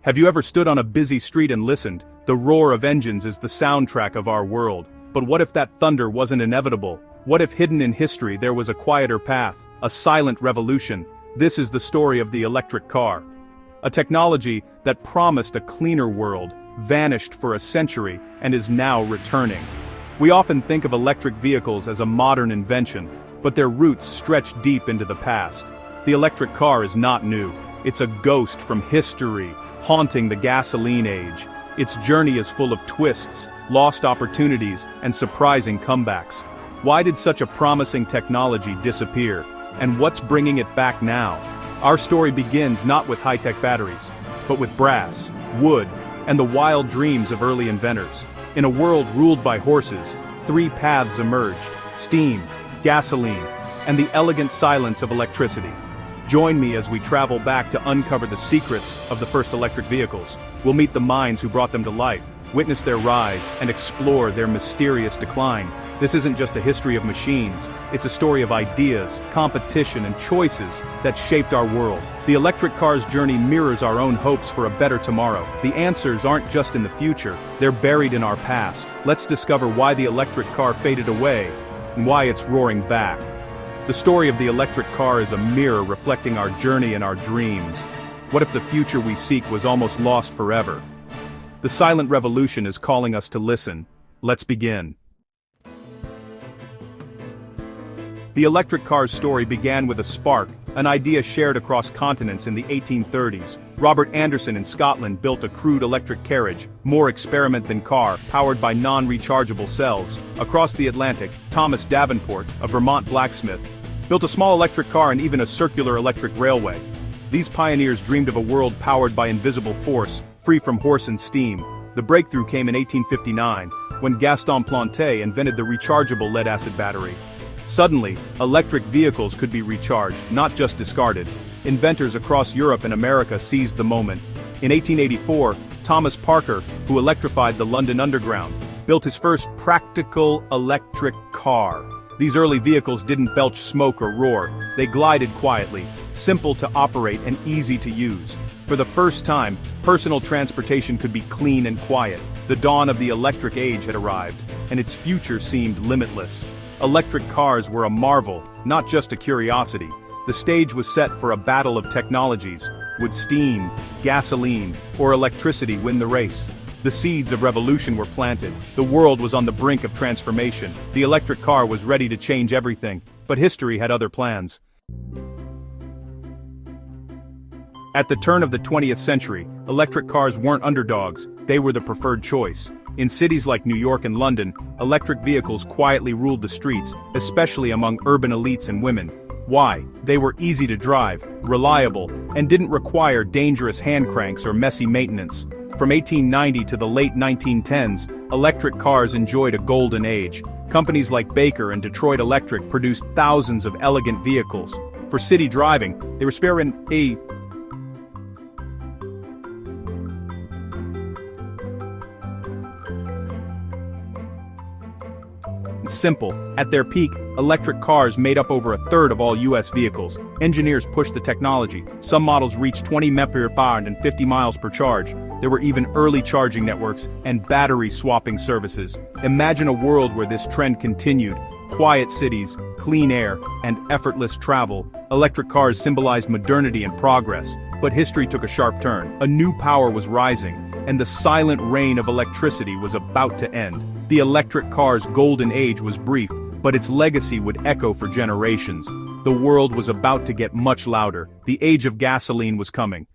Have you ever stood on a busy street and listened? The roar of engines is the soundtrack of our world. But what if that thunder wasn't inevitable? What if hidden in history there was a quieter path, a silent revolution? This is the story of the electric car. A technology that promised a cleaner world, vanished for a century, and is now returning. We often think of electric vehicles as a modern invention, but their roots stretch deep into the past. The electric car is not new. It's a ghost from history, haunting the gasoline age. Its journey is full of twists, lost opportunities, and surprising comebacks. Why did such a promising technology disappear? And what's bringing it back now? Our story begins not with high-tech batteries, but with brass, wood, and the wild dreams of early inventors. In a world ruled by horses, three paths emerged: steam, gasoline, and the elegant silence of electricity. Join me as we travel back to uncover the secrets of the first electric vehicles. We'll meet the minds who brought them to life, witness their rise, and explore their mysterious decline. This isn't just a history of machines, it's a story of ideas, competition, and choices that shaped our world. The electric car's journey mirrors our own hopes for a better tomorrow. The answers aren't just in the future, they're buried in our past. Let's discover why the electric car faded away, and why it's roaring back. The story of the electric car is a mirror reflecting our journey and our dreams. What if the future we seek was almost lost forever? The silent revolution is calling us to listen. Let's begin. The electric car's story began with a spark, an idea shared across continents in the 1830s. Robert Anderson in Scotland built a crude electric carriage, more experiment than car, powered by non-rechargeable cells. Across the Atlantic, Thomas Davenport, a Vermont blacksmith, built a small electric car and even a circular electric railway. These pioneers dreamed of a world powered by invisible force, free from horse and steam. The breakthrough came in 1859, when Gaston Planté invented the rechargeable lead-acid battery. Suddenly, electric vehicles could be recharged, not just discarded. Inventors across Europe and America seized the moment. In 1884, Thomas Parker, who electrified the London Underground, built his first practical electric car. These early vehicles didn't belch smoke or roar. They glided quietly, simple to operate and easy to use. For the first time, personal transportation could be clean and quiet. The dawn of the electric age had arrived, and its future seemed limitless. Electric cars were a marvel, not just a curiosity. The stage was set for a battle of technologies. Would steam, gasoline, or electricity win the race? The seeds of revolution were planted. The world was on the brink of transformation. The electric car was ready to change everything, but history had other plans. At the turn of the 20th century, electric cars weren't underdogs, they were the preferred choice. In cities like New York and London, electric vehicles quietly ruled the streets, especially among urban elites and women. Why? They were easy to drive, reliable, and didn't require dangerous hand cranks or messy maintenance. From 1890 to the late 1910s, electric cars enjoyed a golden age. Companies like Baker and Detroit Electric produced thousands of elegant vehicles. For city driving, they were sparing simple. At their peak, electric cars made up over a third of all US vehicles. Engineers pushed the technology. Some models reached 20 mph and 50 miles per charge. There were even early charging networks and battery swapping services. Imagine a world where this trend continued. Quiet cities, clean air, and effortless travel. Electric cars symbolized modernity and progress. But history took a sharp turn. A new power was rising, and the silent reign of electricity was about to end. The electric car's golden age was brief, but its legacy would echo for generations. The world was about to get much louder. The age of gasoline was coming.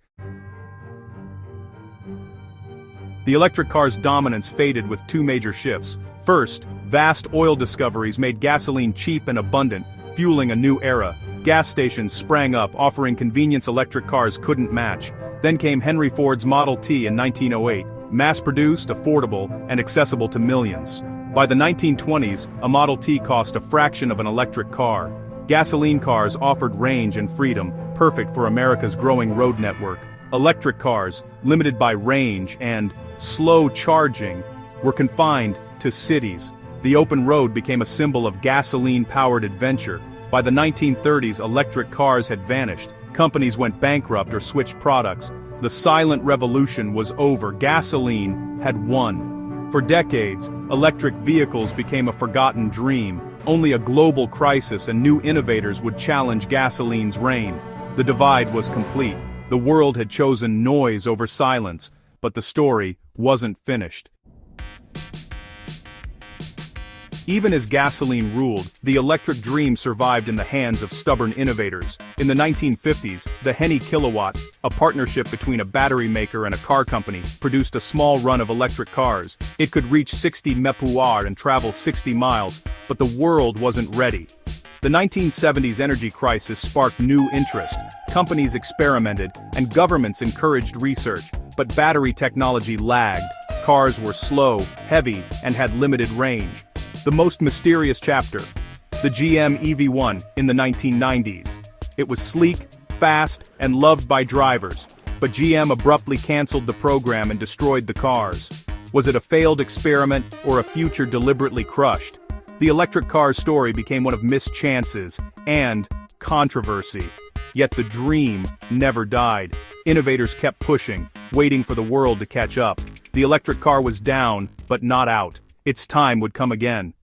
The electric car's dominance faded with two major shifts. First, vast oil discoveries made gasoline cheap and abundant, fueling a new era. Gas stations sprang up, offering convenience electric cars couldn't match. Then came Henry Ford's Model T in 1908, mass-produced, affordable, and accessible to millions. By the 1920s, a Model T cost a fraction of an electric car. Gasoline cars offered range and freedom, perfect for America's growing road network. Electric cars, limited by range and slow charging, were confined to cities. The open road became a symbol of gasoline-powered adventure. By the 1930s, electric cars had vanished. Companies went bankrupt or switched products. The silent revolution was over. Gasoline had won. For decades, electric vehicles became a forgotten dream. Only a global crisis and new innovators would challenge gasoline's reign. The divide was complete. The world had chosen noise over silence, but the story wasn't finished. Even as gasoline ruled, the electric dream survived in the hands of stubborn innovators. In the 1950s, the Henny Kilowatt, a partnership between a battery maker and a car company, produced a small run of electric cars. It could reach 60 mph and travel 60 miles, but the world wasn't ready. The 1970s energy crisis sparked new interest. Companies experimented, and governments encouraged research, but battery technology lagged. Cars were slow, heavy, and had limited range. The most mysterious chapter. The GM EV1 in the 1990s. It was sleek, fast, and loved by drivers, but GM abruptly canceled the program and destroyed the cars. Was it a failed experiment or a future deliberately crushed? The electric car's story became one of missed chances and controversy. Yet the dream never died. Innovators kept pushing, waiting for the world to catch up. The electric car was down, but not out. Its time would come again.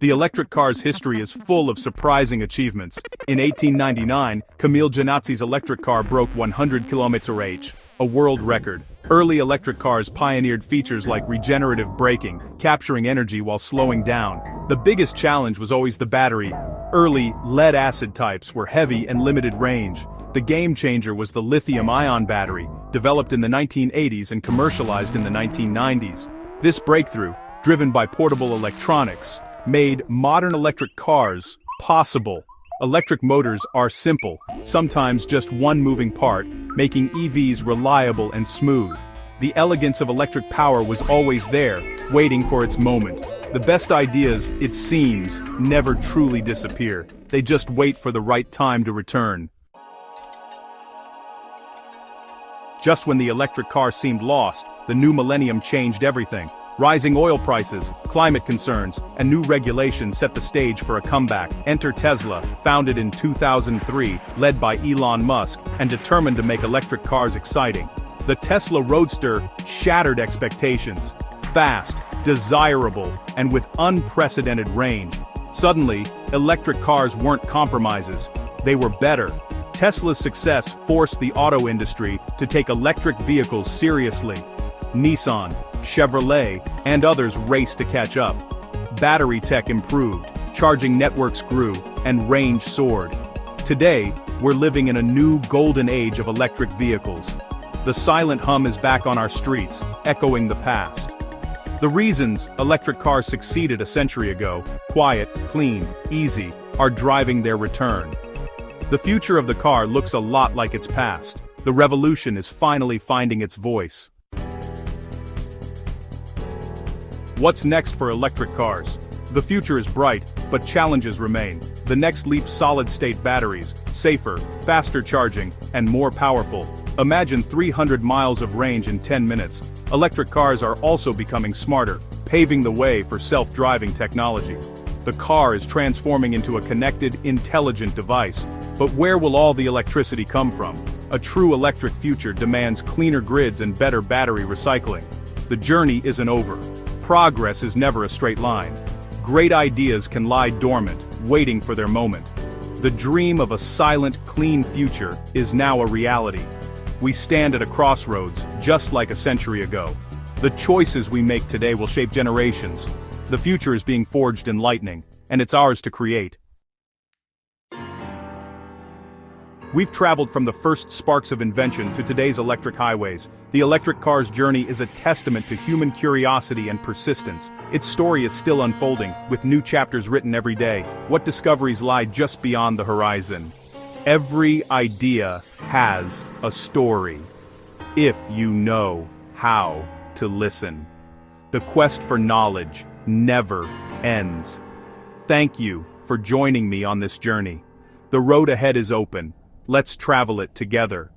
The electric car's history is full of surprising achievements. In 1899, Camille Janazzi's electric car broke 100 km/h, a world record. Early electric cars pioneered features like regenerative braking, capturing energy while slowing down. The biggest challenge was always the battery. Early, lead-acid types were heavy and limited range. The game changer was the lithium-ion battery, developed in the 1980s and commercialized in the 1990s. This breakthrough, driven by portable electronics, made modern electric cars possible. Electric motors are simple, sometimes just one moving part, making EVs reliable and smooth. The elegance of electric power was always there, waiting for its moment. The best ideas, it seems, never truly disappear. They just wait for the right time to return. Just when the electric car seemed lost, the new millennium changed everything. Rising oil prices, climate concerns, and new regulations set the stage for a comeback. Enter Tesla, founded in 2003, led by Elon Musk, and determined to make electric cars exciting. The Tesla Roadster shattered expectations. Fast, desirable, and with unprecedented range. Suddenly, electric cars weren't compromises. They were better. Tesla's success forced the auto industry to take electric vehicles seriously. Nissan, Chevrolet, and others raced to catch up. Battery tech improved, charging networks grew, and range soared. Today, we're living in a new golden age of electric vehicles. The silent hum is back on our streets, echoing the past. The reasons electric cars succeeded a century ago, quiet, clean, easy, are driving their return. The future of the car looks a lot like its past. The revolution is finally finding its voice. What's next for electric cars? The future is bright, but challenges remain. The next leap: solid-state batteries, safer, faster charging, and more powerful. Imagine 300 miles of range in 10 minutes. Electric cars are also becoming smarter, paving the way for self-driving technology. The car is transforming into a connected, intelligent device. But where will all the electricity come from? A true electric future demands cleaner grids and better battery recycling. The journey isn't over. Progress is never a straight line. Great ideas can lie dormant, waiting for their moment. The dream of a silent, clean future is now a reality. We stand at a crossroads, just like a century ago. The choices we make today will shape generations. The future is being forged in lightning, and it's ours to create. We've traveled from the first sparks of invention to today's electric highways. The electric car's journey is a testament to human curiosity and persistence. Its story is still unfolding, with new chapters written every day. What discoveries lie just beyond the horizon? Every idea has a story, if you know how to listen. The quest for knowledge never ends. Thank you for joining me on this journey. The road ahead is open. Let's travel it together.